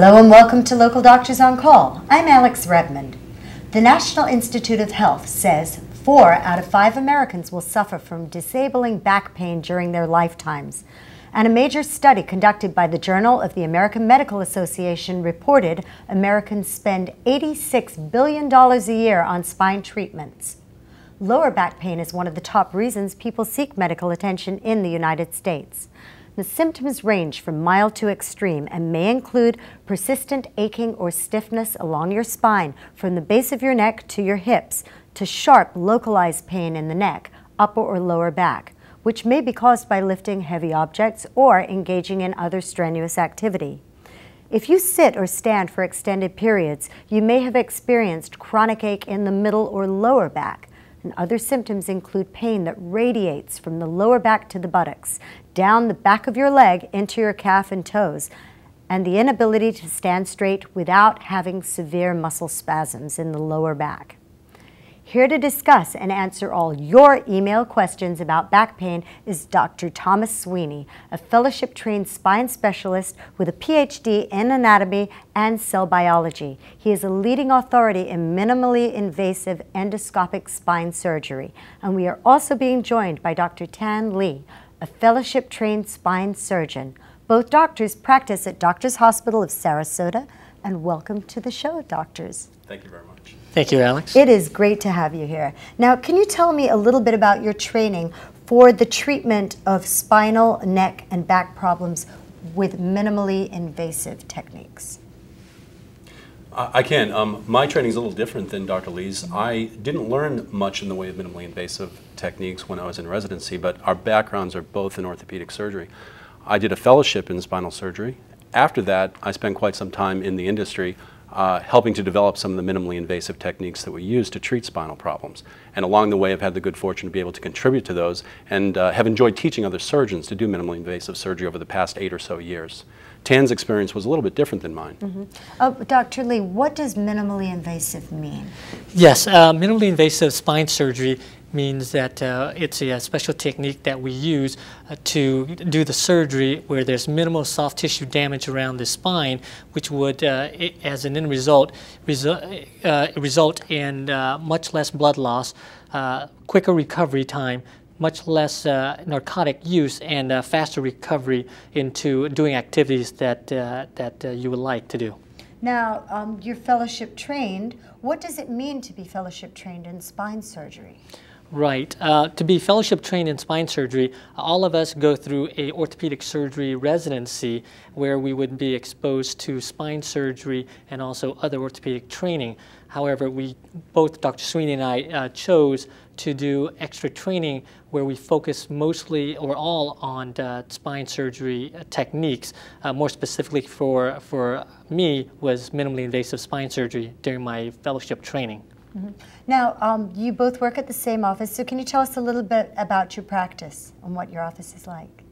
Hello and welcome to Local Doctors on Call. I'm Alex Redmond. The National Institute of Health says 4 out of 5 Americans will suffer from disabling back pain during their lifetimes. And a major study conducted by the Journal of the American Medical Association reported Americans spend $86 billion a year on spine treatments. Lower back pain is one of the top reasons people seek medical attention in the United States. The symptoms range from mild to extreme and may include persistent aching or stiffness along your spine from the base of your neck to your hips, to sharp localized pain in the neck, upper or lower back, which may be caused by lifting heavy objects or engaging in other strenuous activity. If you sit or stand for extended periods, you may have experienced chronic ache in the middle or lower back. And other symptoms include pain that radiates from the lower back to the buttocks, down the back of your leg into your calf and toes, and the inability to stand straight without having severe muscle spasms in the lower back. Here to discuss and answer all your email questions about back pain is Dr. Thomas Sweeney, a fellowship-trained spine specialist with a PhD in anatomy and cell biology. He is a leading authority in minimally invasive endoscopic spine surgery. And we are also being joined by Dr. Tan Lee, a fellowship-trained spine surgeon. Both doctors practice at Doctors Hospital of Sarasota. And welcome to the show, doctors. Thank you very much. Thank you, Alex. It is great to have you here. Now, can you tell me a little bit about your training for the treatment of spinal, neck, and back problems with minimally invasive techniques? I can. My training is a little different than Dr. Lee's. I didn't learn much in the way of minimally invasive techniques when I was in residency, but our backgrounds are both in orthopedic surgery. I did a fellowship in spinal surgery. After that, I spent quite some time in the industry helping to develop some of the minimally invasive techniques that we use to treat spinal problems. And along the way, I've had the good fortune to be able to contribute to those and have enjoyed teaching other surgeons to do minimally invasive surgery over the past 8 or so years. Tan's experience was a little bit different than mine. Dr. Lee, what does minimally invasive mean? Yes, minimally invasive spine surgery means that it's a special technique that we use to do the surgery where there's minimal soft tissue damage around the spine, which would, as an end result, result in much less blood loss, quicker recovery time, much less narcotic use, and faster recovery into doing activities that you would like to do. Now, you're fellowship trained. What does it mean to be fellowship trained in spine surgery? Right. To be fellowship trained in spine surgery, all of us go through a orthopedic surgery residency where we would be exposed to spine surgery and also other orthopedic training. However, both Dr. Sweeney and I chose to do extra training where we focus mostly or all on spine surgery techniques. More specifically for me was minimally invasive spine surgery during my fellowship training. Now, you both work at the same office, so can you tell us a little bit about your practice and what your office is like?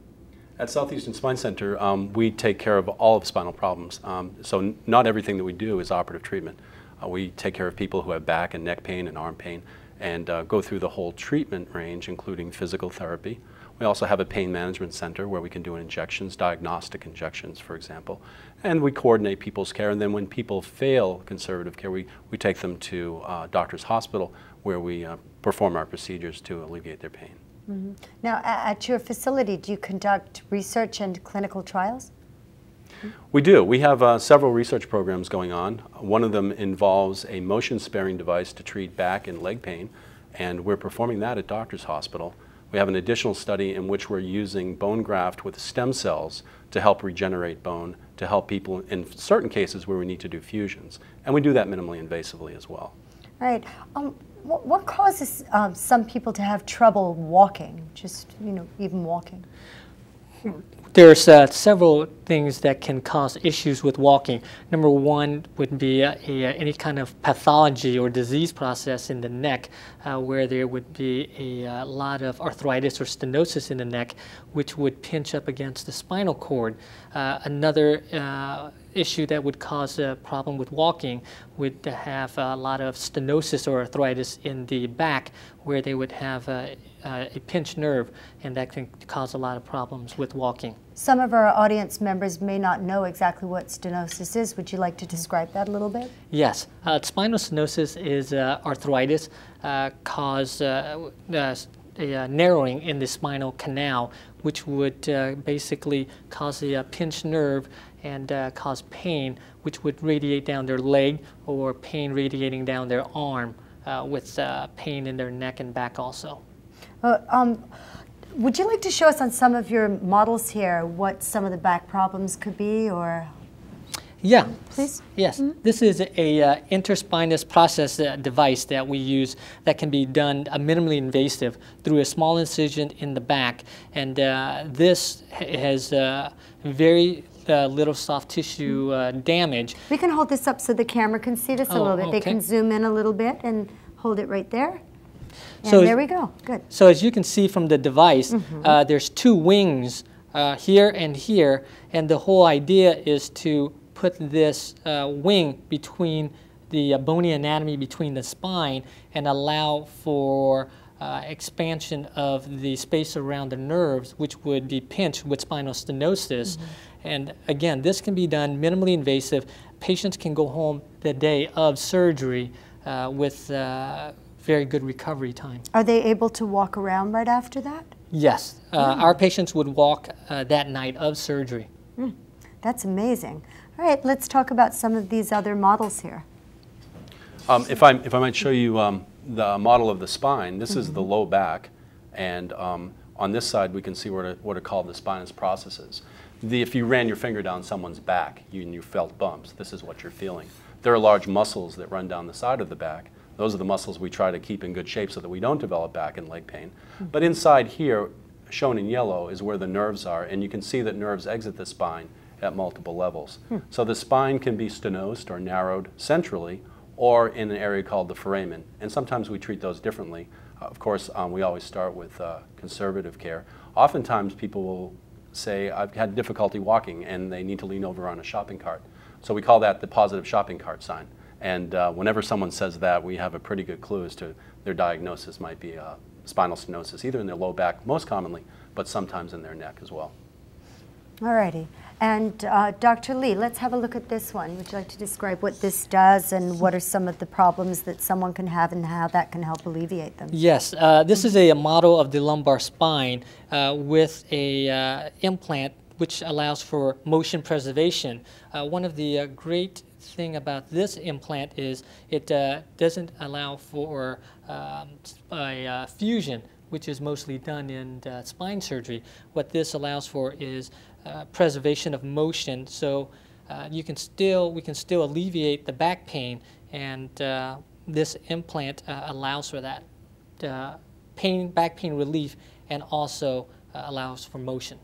At Southeastern Spine Center, we take care of all of spinal problems. So not everything that we do is operative treatment. We take care of people who have back and neck pain and arm pain and go through the whole treatment range, including physical therapy. We also have a pain management center where we can do injections, diagnostic injections, for example. And we coordinate people's care. And then when people fail conservative care, we take them to Doctors Hospital where we perform our procedures to alleviate their pain. Now, at your facility, do you conduct research and clinical trials? We do. We have several research programs going on. One of them involves a motion-sparing device to treat back and leg pain, and we're performing that at Doctors Hospital. We have an additional study in which we're using bone graft with stem cells to help regenerate bone, to help people in certain cases where we need to do fusions. And we do that minimally invasively as well. All right. What causes some people to have trouble walking, just, even walking? There's several things that can cause issues with walking. Number one would be any kind of pathology or disease process in the neck where there would be a lot of arthritis or stenosis in the neck, which would pinch up against the spinal cord. Another issue that would cause a problem with walking would have a lot of stenosis or arthritis in the back, where they would have a pinched nerve, and that can cause a lot of problems with walking. Some of our audience members may not know exactly what stenosis is. Would you like to describe that a little bit? Yes. Spinal stenosis is arthritis cause a narrowing in the spinal canal, which would basically cause a pinched nerve and cause pain, which would radiate down their leg, or pain radiating down their arm, with pain in their neck and back also. Would you like to show us on some of your models here what some of the back problems could be, or? Yeah. Please? Yes. This is a interspinous process device that we use that can be done minimally invasive through a small incision in the back. And this has very little soft tissue damage. We can hold this up so the camera can see this a little bit. Okay. They can zoom in a little bit and hold it right there. And So there we go. Good. So as you can see from the device, there's two wings here and here, and the whole idea is to put this wing between the bony anatomy between the spine and allow for expansion of the space around the nerves, which would be pinched with spinal stenosis. And again, this can be done minimally invasive. Patients can go home the day of surgery with very good recovery time. Are they able to walk around right after that? Yes. Our patients would walk that night of surgery. That's amazing. All right, let's talk about some of these other models here. If I might show you the model of the spine, this is the low back, and on this side we can see what are called the spinous processes. If you ran your finger down someone's back and you felt bumps, this is what you're feeling. There are large muscles that run down the side of the back. Those are the muscles we try to keep in good shape so that we don't develop back and leg pain. But inside here, shown in yellow, is where the nerves are, and you can see that nerves exit the spine at multiple levels. So the spine can be stenosed or narrowed centrally, or in an area called the foramen. And sometimes we treat those differently. Of course, we always start with conservative care. Oftentimes people will say, I've had difficulty walking, and they need to lean over on a shopping cart. So we call that the positive shopping cart sign. And whenever someone says that, we have a pretty good clue as to their diagnosis might be spinal stenosis, either in their low back most commonly, but sometimes in their neck as well. All righty. And Dr. Lee, let's have a look at this one. Would you like to describe what this does and what are some of the problems that someone can have and how that can help alleviate them? Yes, this is a model of the lumbar spine with a implant which allows for motion preservation. One of the great thing about this implant is it doesn't allow for fusion, which is mostly done in spine surgery. What this allows for is preservation of motion, so we can still alleviate the back pain, and this implant allows for that back pain relief, and also allows for motion.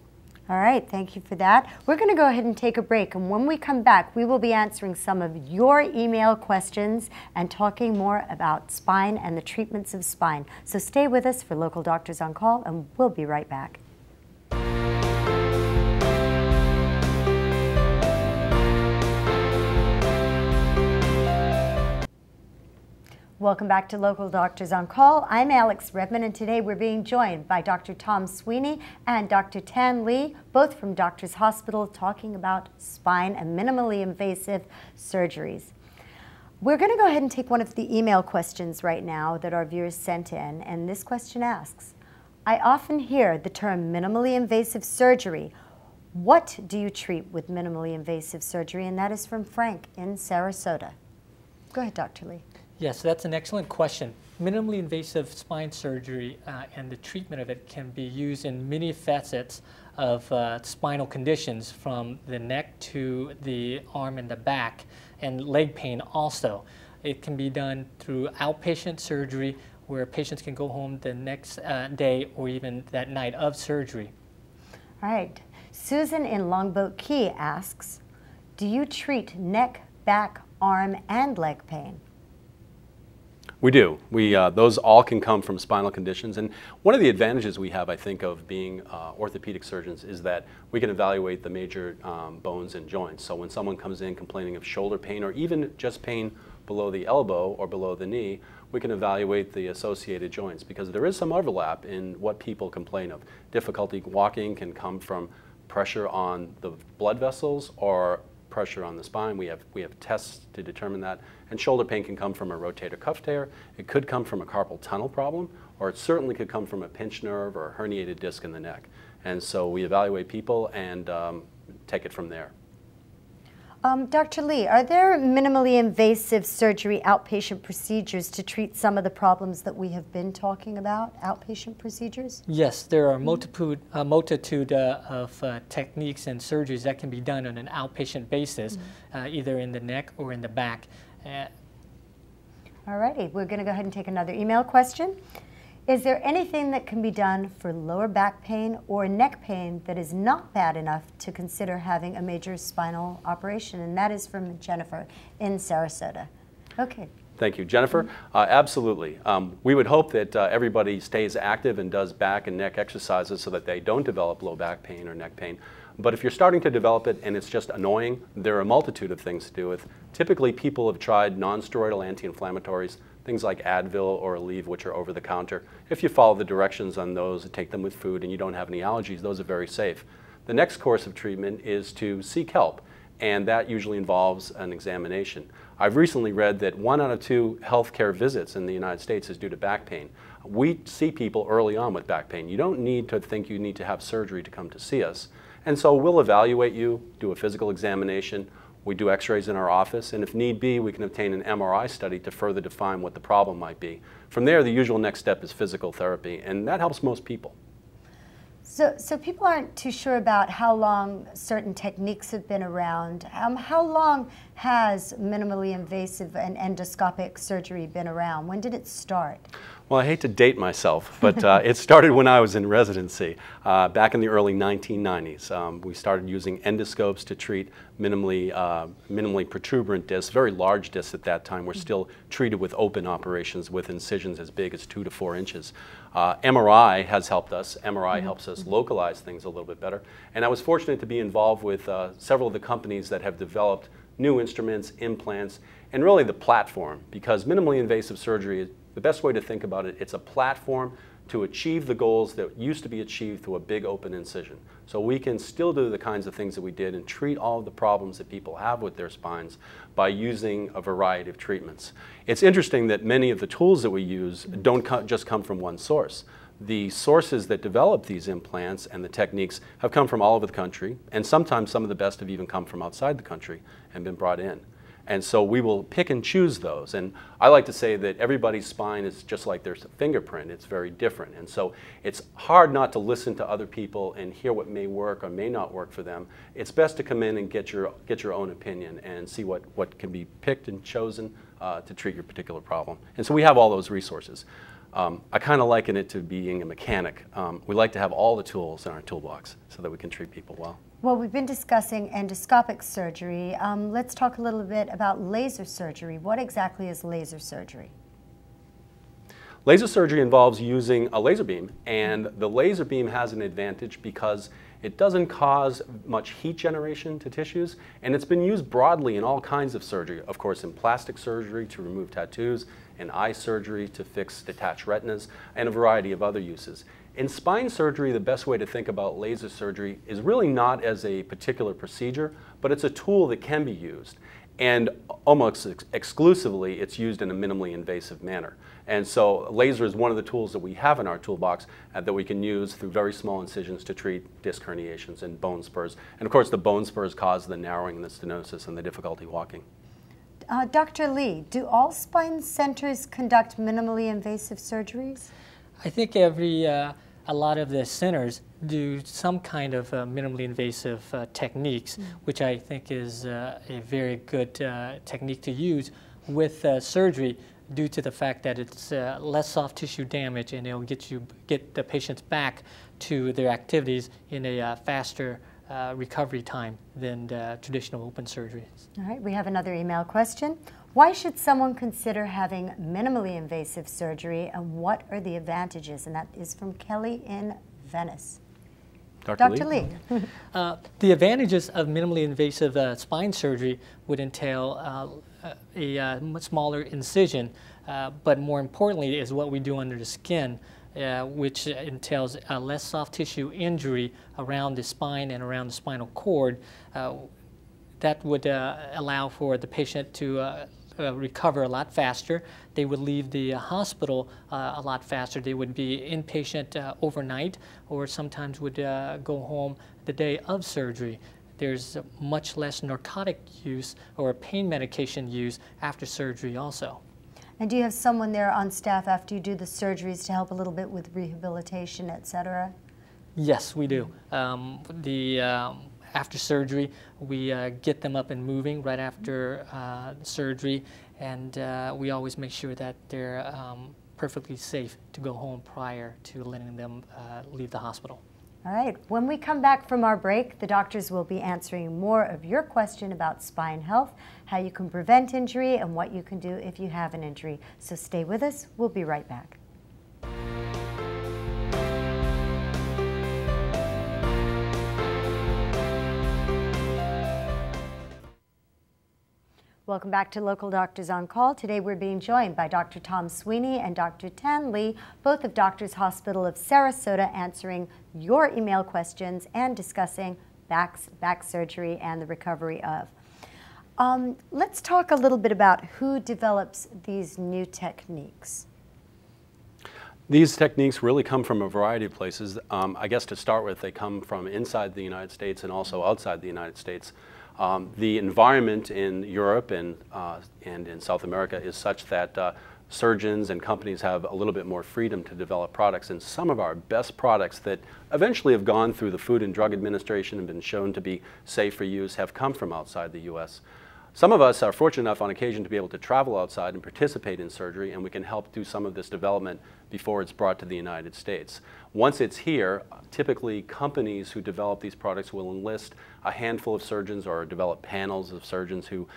All right, thank you for that. We're going to go ahead and take a break, and when we come back, we will be answering some of your email questions and talking more about spine and the treatments of spine. So stay with us for Local Doctors on Call, and we'll be right back. Welcome back to Local Doctors on Call. I'm Alex Redmond, and today we're being joined by Dr. Tom Sweeney and Dr. Tan Lee, both from Doctors Hospital, talking about spine and minimally invasive surgeries. We're going to go ahead and take one of the email questions right now that our viewers sent in, and this question asks, I often hear the term minimally invasive surgery. What do you treat with minimally invasive surgery? And that is from Frank in Sarasota. Go ahead, Dr. Lee. Yes, that's an excellent question. Minimally invasive spine surgery and the treatment of it can be used in many facets of spinal conditions, from the neck to the arm and the back, and leg pain also. It can be done through outpatient surgery, where patients can go home the next day or even that night of surgery. All right. Susan in Longboat Key asks, do you treat neck, back, arm, and leg pain? We do. Those all can come from spinal conditions. And one of the advantages we have, I think, of being orthopedic surgeons is that we can evaluate the major bones and joints. So when someone comes in complaining of shoulder pain or even just pain below the elbow or below the knee, we can evaluate the associated joints because there is some overlap in what people complain of. Difficulty walking can come from pressure on the blood vessels or pressure on the spine. We have tests to determine that. And shoulder pain can come from a rotator cuff tear. It could come from a carpal tunnel problem, or it certainly could come from a pinched nerve or a herniated disc in the neck. And so we evaluate people and take it from there. Dr. Lee, are there minimally invasive surgery outpatient procedures to treat some of the problems that we have been talking about, outpatient procedures? Yes, there are a multitude of techniques and surgeries that can be done on an outpatient basis, either in the neck or in the back. All righty, we're going to go ahead and take another email question. Is there anything that can be done for lower back pain or neck pain that is not bad enough to consider having a major spinal operation? And that is from Jennifer in Sarasota. Okay. Thank you, Jennifer. Absolutely. We would hope that everybody stays active and does back and neck exercises so that they don't develop low back pain or neck pain. But if you're starting to develop it and it's just annoying, there are a multitude of things to do with. Typically, people have tried non-steroidal anti-inflammatories, things like Advil or Aleve, which are over the counter. If you follow the directions on those and take them with food and you don't have any allergies, those are very safe. The next course of treatment is to seek help, and that usually involves an examination. I've recently read that 1 out of 2 healthcare visits in the United States is due to back pain. We see people early on with back pain. You don't need to think you need to have surgery to come to see us. And so we'll evaluate you, do a physical examination. We do x-rays in our office, and if need be, we can obtain an MRI study to further define what the problem might be. From there, the usual next step is physical therapy, and that helps most people. So people aren't too sure about how long certain techniques have been around. How long has minimally invasive and endoscopic surgery been around? When did it start? Well, I hate to date myself, but it started when I was in residency, back in the early 1990s. We started using endoscopes to treat minimally protuberant discs. Very large discs at that time were still treated with open operations with incisions as big as 2 to 4 inches. MRI has helped us. MRI helps us localize things a little bit better. And I was fortunate to be involved with several of the companies that have developed new instruments, implants, and really the platform, because minimally invasive surgery, the best way to think about it, it's a platform to achieve the goals that used to be achieved through a big open incision. So we can still do the kinds of things that we did and treat all of the problems that people have with their spines by using a variety of treatments. It's interesting that many of the tools that we use don't just come from one source. The sources that develop these implants and the techniques have come from all over the country, and sometimes some of the best have even come from outside the country and been brought in. And so we will pick and choose those. And I like to say that everybody's spine is just like their fingerprint. It's very different. And so it's hard not to listen to other people and hear what may work or may not work for them. It's best to come in and get your own opinion and see what can be picked and chosen to treat your particular problem. And so we have all those resources. I kind of liken it to being a mechanic. We like to have all the tools in our toolbox so that we can treat people well. Well, we've been discussing endoscopic surgery. Let's talk a little bit about laser surgery. What exactly is laser surgery? Laser surgery involves using a laser beam, and the laser beam has an advantage because it doesn't cause much heat generation to tissues, and it's been used broadly in all kinds of surgery. Of course, in plastic surgery to remove tattoos, in eye surgery to fix detached retinas, and a variety of other uses. In spine surgery, the best way to think about laser surgery is really not as a particular procedure, but it's a tool that can be used. And almost exclusively, it's used in a minimally invasive manner. And so laser is one of the tools that we have in our toolbox that we can use through very small incisions to treat disc herniations and bone spurs. And of course, the bone spurs cause the narrowing and the stenosis and the difficulty walking. Dr. Lee, do all spine centers conduct minimally invasive surgeries? I think a lot of the centers do some kind of minimally invasive techniques, which I think is a very good technique to use with surgery due to the fact that it's less soft tissue damage and it'll get the patients back to their activities in a faster recovery time than traditional open surgeries. All right, we have another email question. Why should someone consider having minimally invasive surgery, and what are the advantages? And that is from Kelly in Venice. Dr. Lee. The advantages of minimally invasive spine surgery would entail a much smaller incision, but more importantly is what we do under the skin, which entails less soft tissue injury around the spine and around the spinal cord. That would allow for the patient to recover a lot faster. They would leave the hospital a lot faster. They would be inpatient overnight, or sometimes would go home the day of surgery. There's much less narcotic use or pain medication use after surgery also. And do you have someone there on staff after you do the surgeries to help a little bit with rehabilitation, etc.? Yes, we do. After surgery, we get them up and moving right after surgery, and we always make sure that they're perfectly safe to go home prior to letting them leave the hospital. All right, when we come back from our break, the doctors will be answering more of your question about spine health, how you can prevent injury, and what you can do if you have an injury. So stay with us, we'll be right back. Welcome back to Local Doctors on Call. Today we're being joined by Dr. Tom Sweeney and Dr. Tan Lee, both of Doctors Hospital of Sarasota, answering your email questions and discussing back surgery and the recovery of. Let's talk a little bit about who develops these new techniques. These techniques really come from a variety of places. I guess to start with, they come from inside the United States and also outside the United States. The environment in Europe and in South America is such that surgeons and companies have a little bit more freedom to develop products, and some of our best products that eventually have gone through the Food and Drug Administration and been shown to be safe for use have come from outside the U.S. Some of us are fortunate enough on occasion to be able to travel outside and participate in surgery, and we can help do some of this development before it's brought to the United States. Once it's here, typically companies who develop these products will enlist a handful of surgeons or develop panels of surgeons who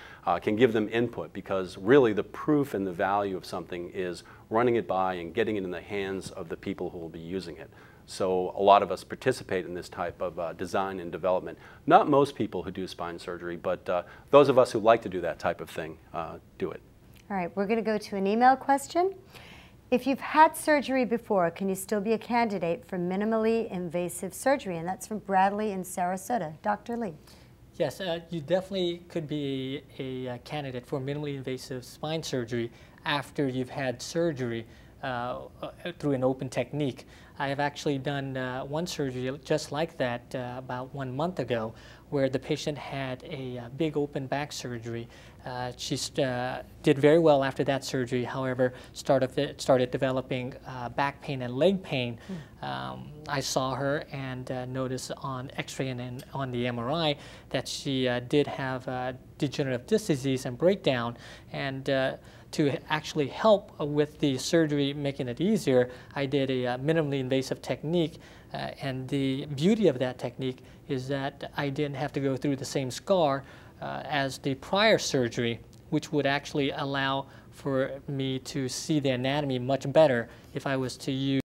can give them input, because really the proof and the value of something is running it by and getting it in the hands of the people who will be using it. So a lot of us participate in this type of design and development. Not most people who do spine surgery, but those of us who like to do that type of thing do it. All right, we're going to go to an email question. If you've had surgery before, can you still be a candidate for minimally invasive surgery? And that's from Bradley in Sarasota. Dr. Lee. Yes, you definitely could be a candidate for minimally invasive spine surgery after you've had surgery through an open technique. I have actually done one surgery just like that about 1 month ago, where the patient had a big open back surgery. She did very well after that surgery, however, started developing back pain and leg pain. I saw her and noticed on X-ray and on the MRI that she did have degenerative disc disease and breakdown, and to actually help with the surgery, making it easier, I did a minimally invasive technique, and the beauty of that technique is that I didn't have to go through the same scar as the prior surgery, which would actually allow for me to see the anatomy much better if I was to use